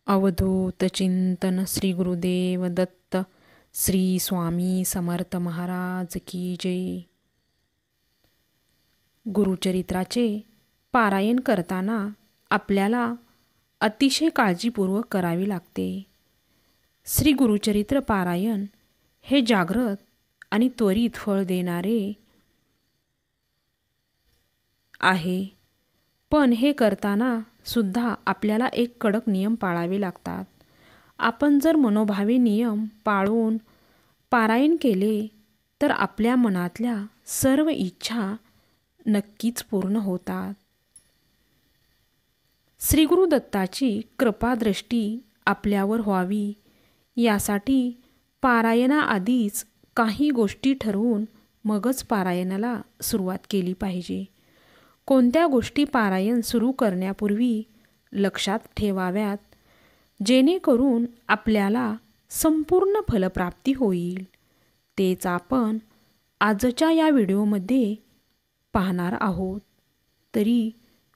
अवधूत चिंतन श्री गुरुदेव दत्त श्री स्वामी समर्थ महाराज की जय। गुरुचरित्राचे पारायण करताना आपल्याला अतिशय काळजीपूर्वक करावी लागते। श्री गुरुचरित्र पारायण हे जागृत आणि त्वरित फळ देणारे आहे, पण हे करताना सुद्धा आपल्याला एक कडक नियम पाळावे लागतात। आपण जर मनोभावे नियम पाळून पारायण केले तर आपल्या मनातल्या सर्व इच्छा नक्कीच पूर्ण होतात। श्री गुरुदत्ताची कृपादृष्टी आपल्यावर व्हावी यासाठी पारायणाआधीच काही गोष्टी ठरवून मगच पारायणाला सुरुवात केली पाहिजे। कोणत्या गोष्टी पारायण सुरू करण्यापूर्वी लक्षात ठेवाव्यात जेणेकरून आपल्याला संपूर्ण फलप्राप्ती होईल, तेच आपण आजच्या या व्हिडिओमध्ये पाहणार आहोत। तरी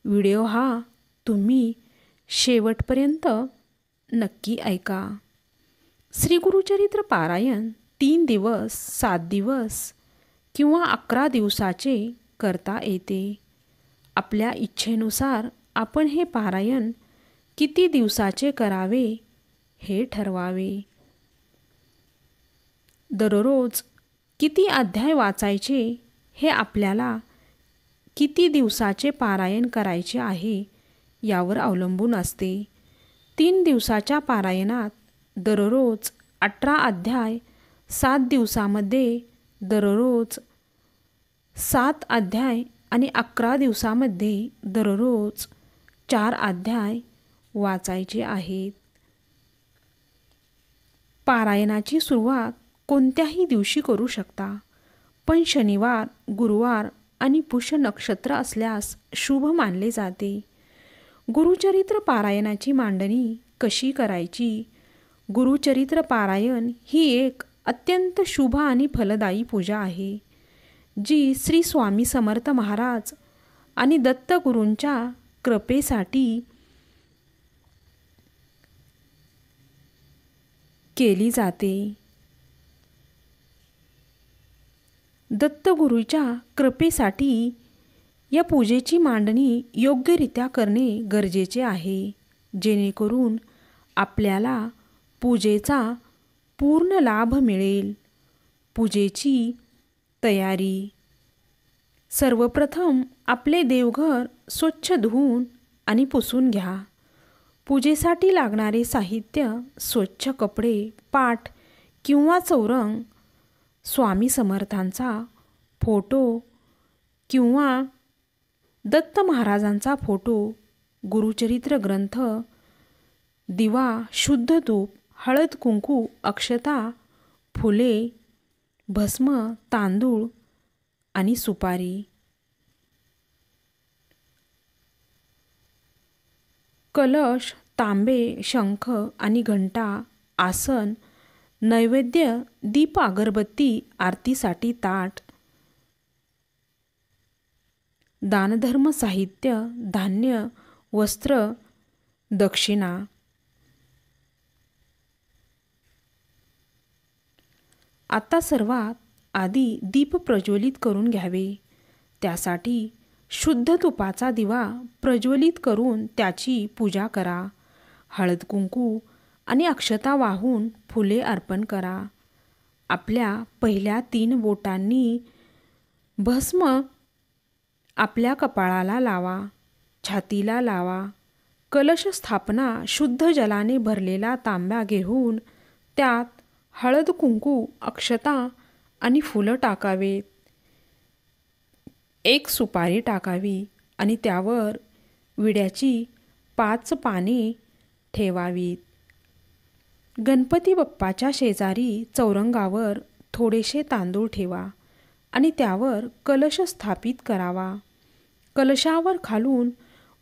व्हिडिओ हा तुम्ही शेवटपर्यंत नक्की ऐका। श्री गुरुचरित्र पारायण 3 दिवस, 7 दिवस किंवा 11 दिवसाचे करता येते। आपल्या इच्छेनुसार आपण हे पारायण किती दिवसाचे करावे हे ठरवावे। दररोज किती अध्याय वाचायचे हे आपल्याला किती दिवसाचे पारायण करायचे आहे यावर अवलंबून असते। 3 दिवसाच्या पारायणात दररोज 18 अध्याय, 7 दिवसामध्ये दररोज 7 अध्याय आणि 11 दिवसामध्ये दररोज 4 अध्याय वाचायचे आहेत। पारायणाची सुरुवात कोणत्याही दिवशी करू शकता, पण शनिवार, गुरुवार आणि पुष्य नक्षत्र असल्यास शुभ मानले जाते। गुरुचरित्र पारायणाची मांडणी कशी करायची? गुरुचरित्र पारायण ही एक अत्यंत शुभ आणि फलदायी पूजा आहे, जी श्री स्वामी समर्थ महाराज आणि दत्तगुरूंच्या कृपेसाठी केली जाते। दत्तगुरूच्या कृपेसाठी या पूजेची मांडणी योग्यरित्या करणे गरजेचे आहे, जेणेकरून आपल्याला पूजेचा पूर्ण लाभ मिळेल। पूजेची तयारी: सर्वप्रथम आपले देवघर स्वच्छ धुवून आणि पुसून घ्या। पूजेसाठी लागणारे साहित्य: स्वच्छ कपडे, पाट किंवा चौरंग, स्वामी समर्थांचा फोटो किंवा दत्त महाराजांचा फोटो, गुरुचरित्र ग्रंथ, दिवा, शुद्ध तूप, हळद कुंकू, अक्षता, फुले, भस्म, तांदूळ आणि सुपारी। कलश, तांबे, शंख आणि घंटा, आसन, नैवेद्य, दीप, अगरबत्ती, आरतीसाठी ताट, दानधर्म साहित्य, धान्य, वस्त्र, दक्षिणा। आता सर्वात आधी दीप प्रज्वलित करून घ्यावे। त्यासाठी शुद्ध तुपाचा दिवा प्रज्वलित करून त्याची पूजा करा। हळद कुंकू आणि अक्षता वाहून फुले अर्पण करा। आपल्या पहिल्या 3 बोटांनी भस्म आपल्या कपाळाला लावा, छातीला लावा। कलश स्थापना: शुद्ध जलाने भरलेला तांब्या घेऊन त्यात हळद कुंकू, अक्षता आणि फुलं टाकावेत। 1 सुपारी टाकावी आणि त्यावर विड्याची 5 पाने ठेवावीत। गणपती बाप्पाच्या शेजारी चौरंगावर थोडेसे तांदूळ ठेवा आणि त्यावर कलश स्थापित करावा। कलशावर खालून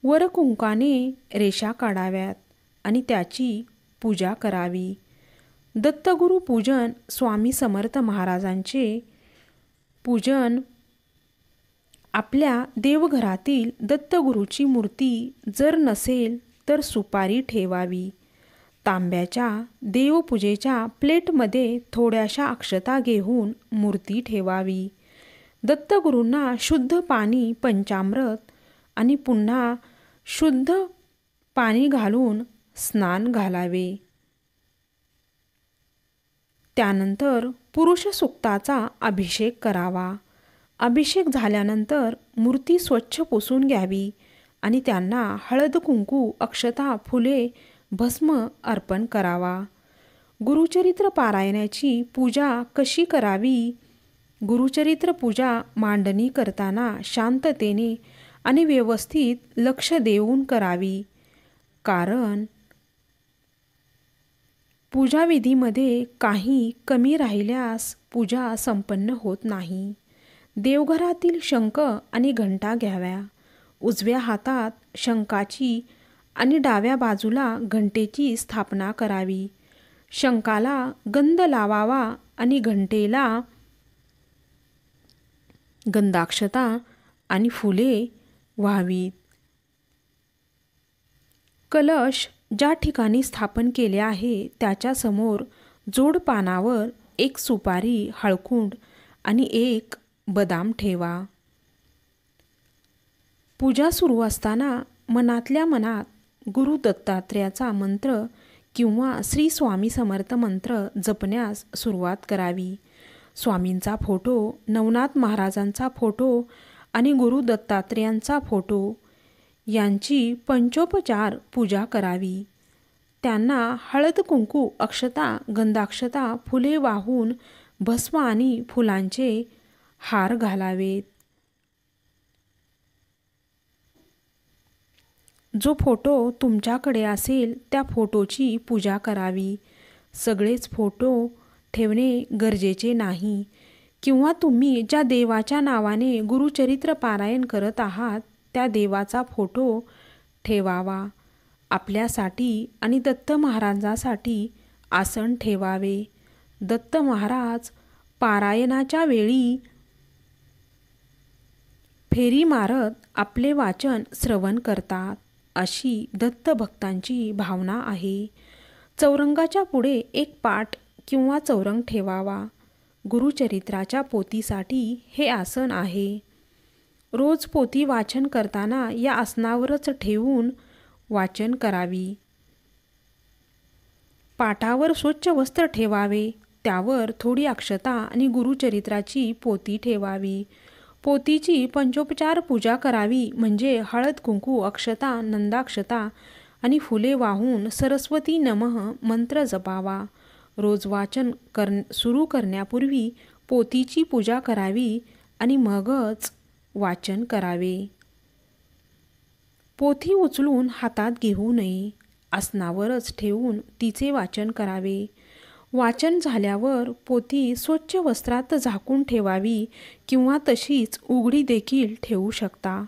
वर कुंकाने रेषा काढाव्यात आणि त्याची पूजा करावी। दत्तगुरु पूजन: स्वामी समर्थ महाराजांचे पूजन। आपल्या देवघरातील दत्तगुरूची मूर्ती जर नसेल तर सुपारी ठेवावी। तांब्याच्या देवपूजेच्या प्लेटमध्ये थोड्याशा अक्षता घेऊन मूर्ती ठेवावी. दत्तगुरूंना शुद्ध पाणी, पंचामृत आणि पुन्हा शुद्ध पाणी घालून स्नान घालावे. त्यानंतर पुरुष सूक्ताचा अभिषेक करावा. अभिषेक झाल्यानंतर मूर्ती स्वच्छ पुसून घ्यावी आणि त्यांना हळद, कुंकू, अक्षता, फुले, भस्म अर्पण करावा. गुरुचरित्र पारायणाची पूजा कशी करावी? गुरुचरित्र पूजा मांडणी करताना शांततेने आणि व्यवस्थित लक्ष देऊन करावी. कारण पूजाविधीमध्ये काही कमी राहिल्यास पूजा संपन्न होत नाही. देवघरातील शंख आणि घंटा घ्याव्या. उजव्या हातात शंखाची आणि डाव्या बाजूला घंटेची स्थापना करावी. शंखाला गंध लावावा आणि घंटेला गंधाक्षता आणि फुले व्हावीत. कलश ज्या ठिकाणी स्थापन केले आहे त्याच्यासमोर जोडपानावर एक सुपारी, हळकुंड आणि एक बदाम ठेवा. पूजा सुरू असताना मनातल्या मनात गुरु दत्तात्रेयाचा मंत्र किंवा श्री स्वामी समर्थ मंत्र जपण्यास सुरुवात करावी. स्वामींचा फोटो, नवनाथ महाराजांचा फोटो आणि गुरु दत्तात्रेयांचा फोटो यांची पंचोपचार पूजा करावी. त्यांना हळद, कुंकू, अक्षता, गंधाक्षता, फुले वाहून भस्म आणि फुलांचे हार घालावेत. जो फोटो तुमच्याकडे असेल त्या फोटोची पूजा करावी. सगळेच फोटो ठेवणे गरजेचे नाही किंवा तुम्ही ज्या देवाच्या नावाने गुरुचरित्र पारायण करत आहात त्या देवाचा फोटो ठेवावा. आपल्यासाठी आणि दत्त महाराजांसाठी आसन ठेवावे. दत्त महाराज पारायणाच्या वेळी फेरी मारत आपले वाचन श्रवण करतात अशी दत्त भक्तांची भावना आहे. चौरंगाच्या पुढे एक पाट किंवा चौरंग ठेवावा. गुरुचरित्राच्या पोथीसाठी हे आसन आहे. रोज पोथी वाचन करताना या आसनावरच ठेवून वाचन करावी. पाटावर स्वच्छ वस्त्र ठेवावे. त्यावर थोडी अक्षता आणि गुरुचरित्राची पोथी ठेवावी. पोथीची पंचोपचार पूजा करावी म्हणजे हळद, कुंकू, अक्षता, नंदाक्षता आणि फुले वाहून सरस्वती नमः मंत्र जपावा. रोज वाचन सुरू करण्यापूर्वी पोथीची पूजा करावी आणि मगच वाचन करावे. पोथी उचलून हातात घेऊ नये. आसनावरच ठेवून तिचे वाचन करावे. वाचन झाल्यावर पोथी स्वच्छ वस्त्रात झाकून ठेवावी किंवा तशीच उघडी देखील ठेवू शकता.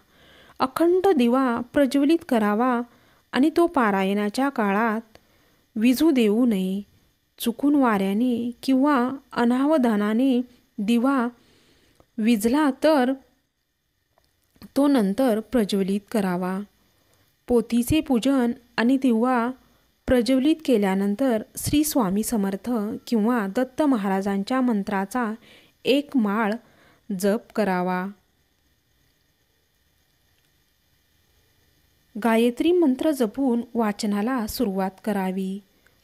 अखंड दिवा प्रज्वलित करावा आणि तो पारायणाच्या काळात विझू देऊ नये. चुकून वाऱ्याने किंवा अनावधानाने दिवा विझला तर तो नंतर प्रज्वलित करावा. पोथीचे पूजन आणि दिवा प्रज्वलित केल्यानंतर श्री स्वामी समर्थ किंवा दत्त महाराजांच्या मंत्राचा एक माळ जप करावा. गायत्री मंत्र जपून वाचनाला सुरुवात करावी.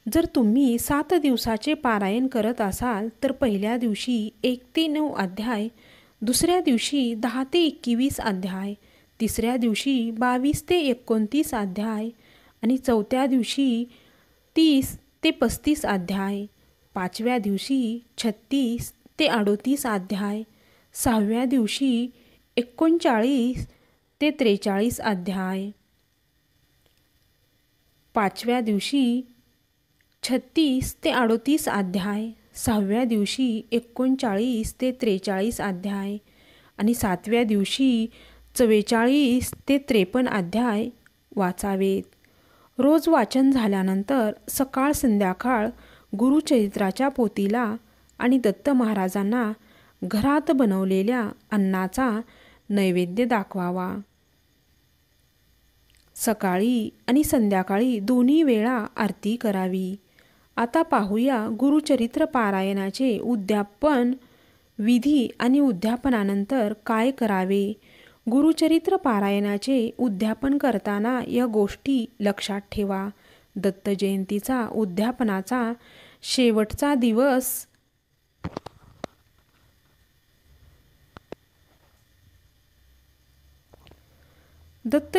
जर तुम्ही 7 दिवसाचे पारायण करत असाल तर पहिल्या दिवशी 1 ते 9 अध्याय, दुसऱ्या दिवशी 10 ते 21 अध्याय, तिसऱ्या दिवशी 22 ते 29 अध्याय आणि चौथ्या दिवशी 30 ते 35 अध्याय, पाचव्या दिवशी 36 ते 38 अध्याय, सहाव्या दिवशी 39 ते 43 अध्याय, पाचव्या दिवशी 36 ते 38 अध्याय, सहाव्या दिवशी 39 ते 43 अध्याय आणि सातव्या दिवशी 44 ते 53 अध्याय वाचावेत. रोज वाचन झाल्यानंतर सकाळ संध्याकाळ गुरुचरित्राच्या पोथीला आणि दत्त महाराजांना घरात बनवलेल्या अन्नाचा नैवेद्य दाखवावा. सकाळी आणि संध्याकाळी दोन्ही वेळा आरती करावी. आता पाहूया गुरुचरित्र पारायणाचे उद्यापन विधी आणि उद्यापनानंतर काय करावे. गुरुचरित्र पारायणाचे उद्यापन करताना या गोष्टी लक्षात ठेवा. दत्त जयंतीचा उद्यापनाचा शेवटचा दिवस दत्त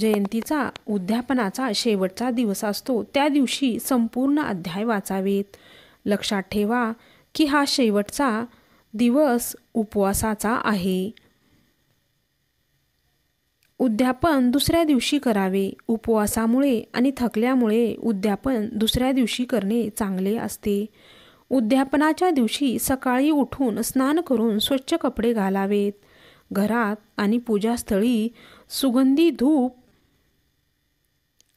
जयंतीचा उद्यापनाचा शेवटचा दिवस असतो. त्या दिवशी संपूर्ण अध्याय वाचावेत. लक्षात ठेवा की हा शेवटचा दिवस उपवासाचा आहे. उद्यापन दुसऱ्या दिवशी करावे. उपवासामुळे आणि थकल्यामुळे उद्यापन दुसऱ्या दिवशी करणे चांगले असते. उद्यापनाच्या दिवशी सकाळी उठून स्नान करून स्वच्छ कपडे घालावेत. घरात आणि पूजास्थळी सुगंधी धूप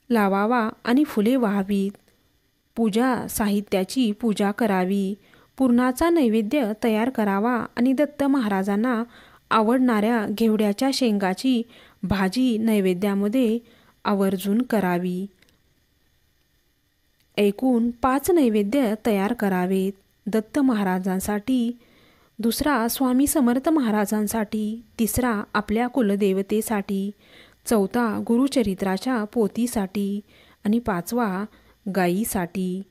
लावावा आणि फुले वाहावीत. पूजा साहित्याची पूजा करावी. पुरणाचा नैवेद्य तयार करावा आणि दत्त महाराजांना आवडणाऱ्या घेवड्याच्या शेंगाची भाजी नैवेद्यामध्ये आवर्जून करावी. एकूण 5 नैवेद्य तयार करावेत. दत्त महाराजांसाठी, दुसरा स्वामी समर्थ महाराजांसाठी, तिसरा आपल्या कुलदेवतेसाठी, चौथा गुरुचरित्राच्या पोथीसाठी आणि 5वा गायीसाठी.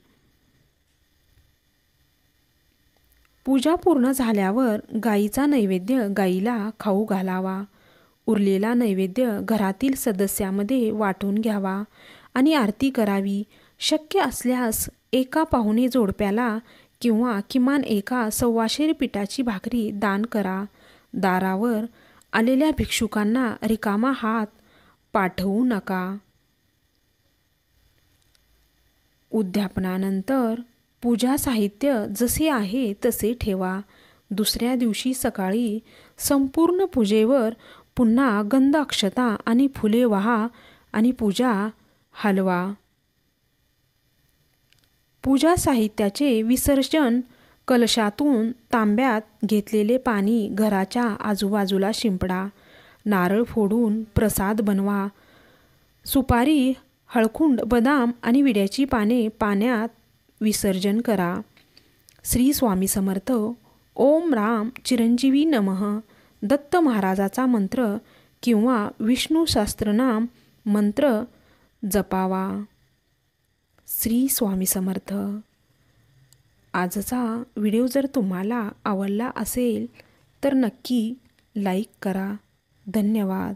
पूजा पूर्ण झाल्यावर गायीचा नैवेद्य गायीला खाऊ घालावा. उरलेला नैवेद्य घरातील सदस्यामध्ये वाटून घ्यावा आणि आरती करावी. शक्य असल्यास एका पाहुणे जोडप्याला किंवा किमान एका सव्वाशेर पिठाची भाकरी दान करा. दारावर आलेल्या भिक्षुकांना रिकामा हात पाठवू नका. उद्यापनानंतर पूजा साहित्य जसे आहे तसे ठेवा. दुसऱ्या दिवशी सकाळी संपूर्ण पूजेवर पुन्हा गंध अक्षता आणि फुले वाहा आणि पूजा हलवा. पूजा साहित्याचे विसर्जन कलशातून तांब्यात घेतलेले पाणी घराच्या आजूबाजूला शिंपडा. नारळ फोडून प्रसाद बनवा. सुपारी, हळकुंड, बदाम आणि विड्याची पाने पाण्यात विसर्जन करा. श्री स्वामी समर्थ. ओम राम चिरंजीवी नमः. दत्त महाराजाचा मंत्र किंवा विष्णू सहस्त्रनाम मंत्र जपावा. श्री स्वामी समर्थ. आजचा व्हिडिओ जर तुम्हाला आवडला असेल तर नक्की लाईक करा. धन्यवाद.